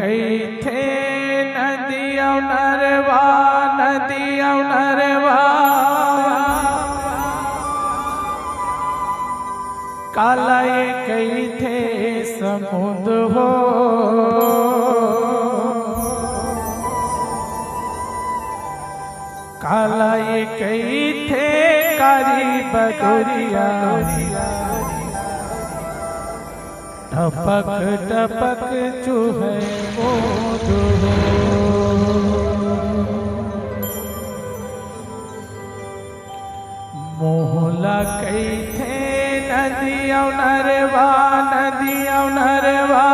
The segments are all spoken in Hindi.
कई थे नदियों नरवा नदियों नरवा काला ये कई थे समुद्र हो काला ये कई थे कारी बदरिया टपक टपक चूहे मोहला कई थे नदियों नरवा नदियों नरवा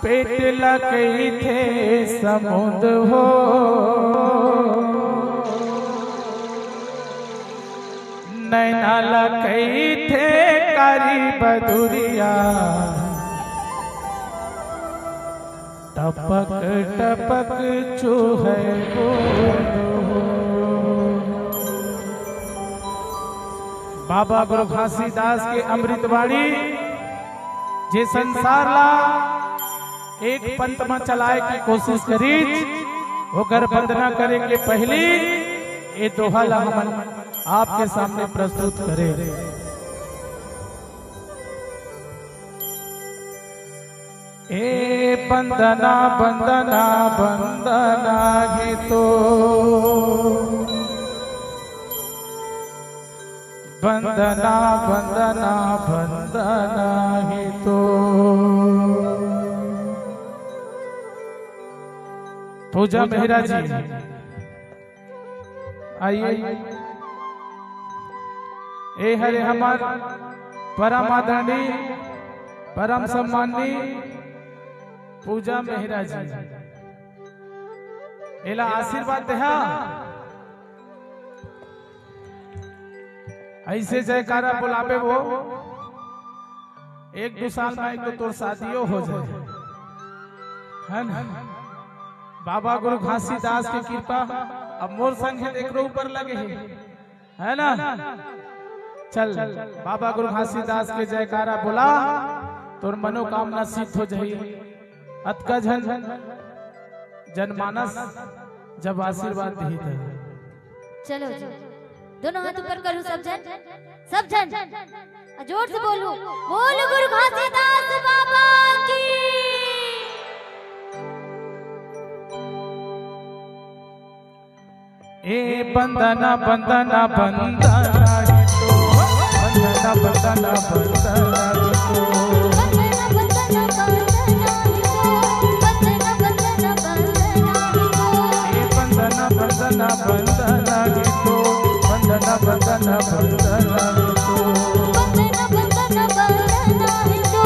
पेट लकई थे समुद्र हो नैना लकई थे कारी बदुरिया टपक टपक चूहे बाबा गुरु घासीदास के अमृतवाणी जे संसार ला एक पंथ में चलाए की कोशिश करी होकर वंदना करे के पहली ये दोहा ला हम आपके सामने प्रस्तुत करे। ए बंदना बंदना बंदना है तो बंदना बंदना बंदना है तो पूजा मेहरा जी आइए। ए हरे हमार परम आदरणीय परम सम्माननीय पूजा मेहरा जी एला आशीर्वाद देहा ऐसे जयकारा बुलावे वो एक दो साल में एक तो शादियों हो जाए है ना। बाबा गुरु घासीदास की कृपा अब मोर संग एक ऊपर लगे है ना। चल बाबा गुरु घासीदास के जयकारा बुला तोर मनोकामना सिद्ध हो जाए। अतका जन जनमानस जब आशीर्वाद दी है चलो दोनों हाथ ऊपर करो सब जन जोर से बोलो बोलो गुरु घासीदास बाबा की। ए बंदना बंदना बंदना है तो बंदना बंदना बंदना है तो बंदना बंदना बंदना है तो बंदना बंदना बंदना है तो बंदना बंदना बंदना है तो बंदना बंदना बंदना है तो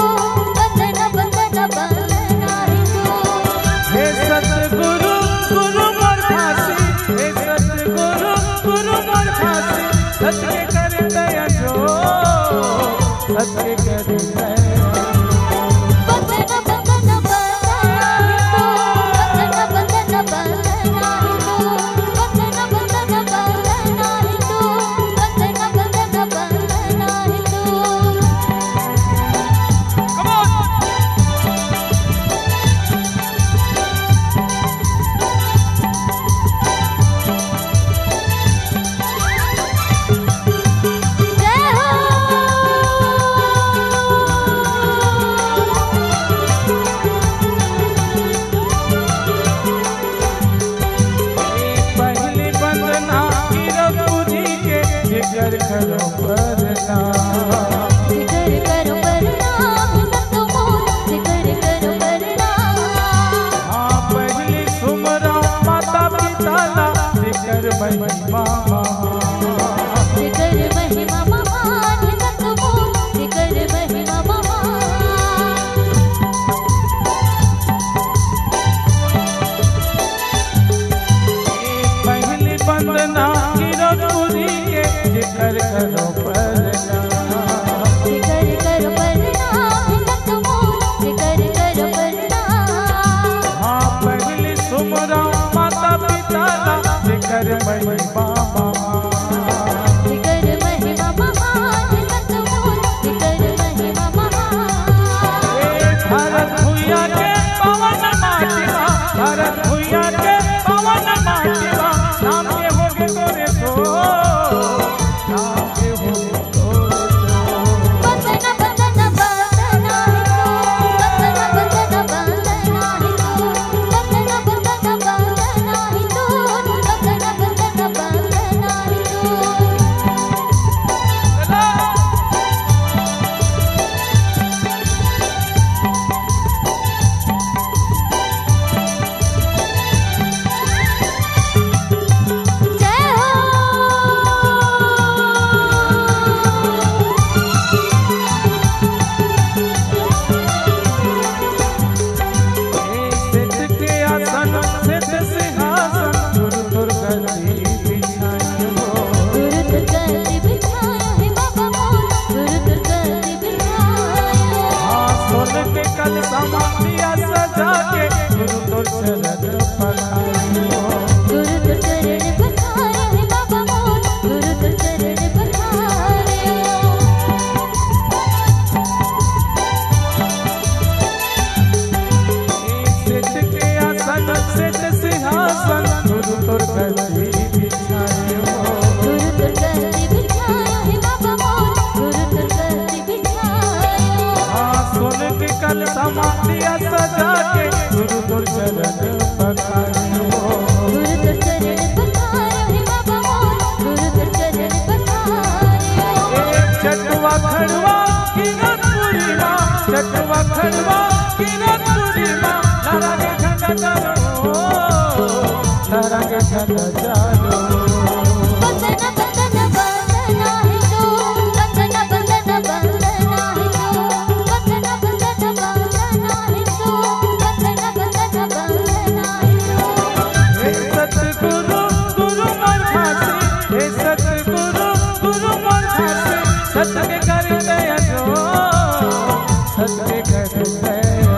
बंदना बंदना बंदना है तो हे सतगुरु गुरु मोर घासी हे सतगुरु गुरु मोर घासी सत्य कर दया जो सत्य कर दया बंदना बंदना बंदना है तो बंदना बंदना बंदना है तो बंदना बंदना बंदना है तो बंदना बंदना बंदना है तो जय हो। पहली बंदना गिरपुरी के जिगर करो वरना जिक्र करो प्रणाम संतो मोर जिक्र करो प्रणाम हाँ पहली सुमरा माता पिता ला जिगर महिमा महान जिक्र महिमा महान संतो मोर जिक्र महिमा महान पहली बंदना गिरपुरी के जिगर करो वरना जिक्र करो प्रणाम संतो मोर जिक्र करो प्रणाम हाँ पहली सुमरा माता पिता ला जिगर महिमा महान जिक्र महिमा महान संतो मोर जिक्र महिमा महान भारत भूया के के पवन माटिवा नाम के होगे तोरे तो नाम के होगे तोरे बंदना बंदना बंदना बंदना बंदना बंदना बंदना बंदना हिंदू बंदना बंदना बंदना हिंदू कल समाधिया सजा के गुरु तोर चरण पखारियो गुरु तोर चरण पखारे हे बाबा मोर गुरु तोर चरण पखारे सेठ के आसन सेठ सिंहासन गुरु तोर गद्दी बिछायो गुरु तोर गद्दी बिछायो हे बाबा मोर गुरु तोर गद्दी बिछायो सोन के कल समाधिया सजा के गुरु तोर चरण पखारियो गुरु तोर चरण पखारे हे बाबा मोर गुरु तोर चरण पखारे चटवा खड़वा की नतुरीमा चटवा खड़वा की नतुरीमा लहरा के झंडा चलो लहरा के झंडा चलो बंदना बंदना बंदना हिंदू बंदना बंदना बंदना हिंदू बंदना बंदना बंदना हिंदू बंदना बंदना बंदना हिंदू हे सतगुरु गुरु मोर खासी हे सतगुरु गुरु मोर खासी सत के कर दया जो सत के कर दया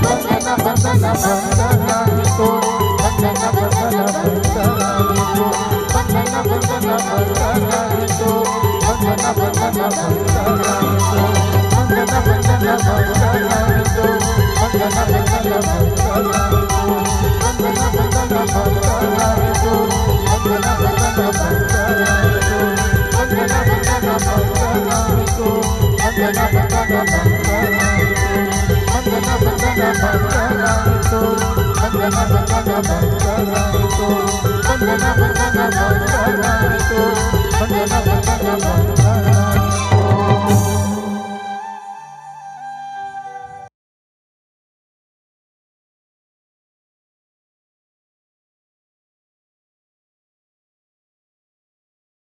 बंदना बंदना बंदना हिंदू बंदना बंदना बंदना हिंदू बंदना बंदना बंदना हिंदू बंदना बंदना बंदना हिंदू बंदना बंदना बंदना हिंदू बंदना बंदना बंदना हिंदू बंदना बंदना बंदना हिंदू बंदना बंदना बंदना हिंदू बंदना बंदना बंदना हिंदू बंदना बंदना बंदना हिंदू बंदना बंदना बंदना हिंदू बंदना बंदना बंदना हिंदू बंदना बंदना बंदना हिंदू बंदना बंदना बंदना